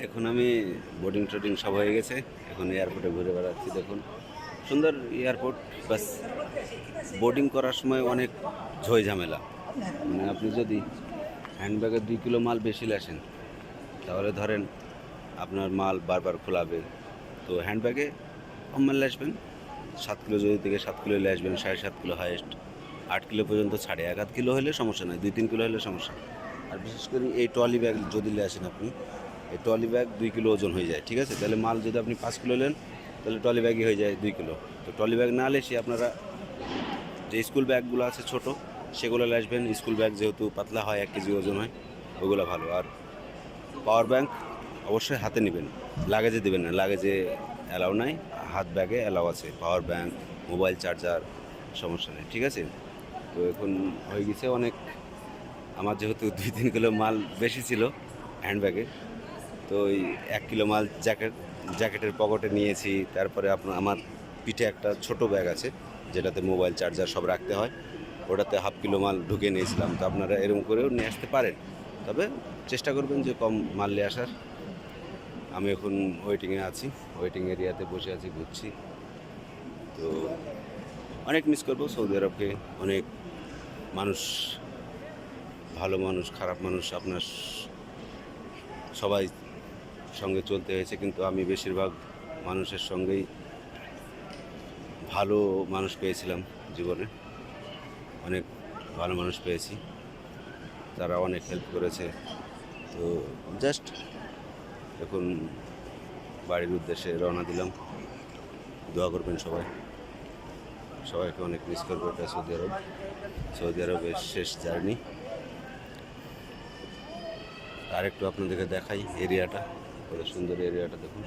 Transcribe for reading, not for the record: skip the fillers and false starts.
এখন আমি বোর্ডিং টোডিং সব হয়ে গেছে। এখন এয়ারপোর্টে ঘুরে বেড়াচ্ছি। দেখুন সুন্দর এয়ারপোর্ট। বাস বোর্ডিং করার সময় অনেক ঝই ঝামেলা। মানে আপনি যদি হ্যান্ডব্যাগে 2 কিলো মাল বেশি আসেন, তাহলে ধরেন আপনার মাল বারবার খোলাবে। তো হ্যান্ডব্যাগে কম মাল আসবেন, 7 কিলো যদি থেকে 7 কিলো নিয়ে আসবেন, 7.5 কিলো হাইয়েস্ট, 8 কিলো পর্যন্ত ছাড়ে। 1-1 কিলো হলে সমস্যা নয়, 2-3 কিলো হলে সমস্যা। আর বিশেষ করে এই ট্রলি ব্যাগ যদি নিয়ে আসেন আপনি, এই ট্রলি ব্যাগ 2 কিলো ওজন হয়ে যায়, ঠিক আছে? তাহলে মাল যদি আপনি 5 কিলো নেন, তাহলে ট্রলি ব্যাগই হয়ে যায় 2 কিলো। তো ট্রলি ব্যাগ না এসে আপনারা যে স্কুল ব্যাগগুলো আছে ছোটো, সেগুলো নিয়ে আসবেন। স্কুল ব্যাগ যেহেতু পাতলা হয়, 1 কেজি ওজন হয়, ওগুলো ভালো। আর পাওয়ার ব্যাংক অবশ্যই হাতে নেবেন, লাগেজে দেবেন না, লাগেজে অ্যালাউ নাই। হাত ব্যাগে অ্যালাউ আছে পাওয়ার ব্যাংক, মোবাইল চার্জার, সমস্যা নেই, ঠিক আছে? তো এখন হয়ে গেছে অনেক। আমার যেহেতু 2-3 কিলো মাল বেশি ছিল হ্যান্ডব্যাগে, তো ওই 1 কিলো মাল জ্যাকেটের পকেটে নিয়েছি। তারপরে আমার পিঠে একটা ছোট ব্যাগ আছে, যেটাতে মোবাইল চার্জার সব রাখতে হয়, ওটাতে 1/2 কিলো মাল ঢুকিয়ে নিয়েছিলাম। তো আপনারা এরকম করেও নিয়ে আসতে পারেন, তবে চেষ্টা করবেন যে কম মাল নিয়ে আসার। আমি এখন ওয়েটিংয়ে আছি, ওয়েটিং এরিয়াতে বসে আছি, ঘুরছি। তো অনেক মিস করবো সৌদি আরবকে। অনেক মানুষ, ভালো মানুষ, খারাপ মানুষ, আপনার সবাই সঙ্গে চলতে হয়েছে, কিন্তু আমি বেশিরভাগ মানুষের সঙ্গেই ভালো মানুষ পেয়েছিলাম জীবনে। অনেক ভালো মানুষ পেয়েছি, তারা অনেক হেল্প করেছে। তো জাস্ট এখন বাড়ির উদ্দেশ্যে রওনা দিলাম। দোয়া করবেন সবাই, সবাইকে অনেক মিস করবো। এটা সৌদি আরবের শেষ জার্নি। আর একটু আপনাদেরকে দেখাই এরিয়াটা, কত সুন্দর এরিয়াটা দেখুন।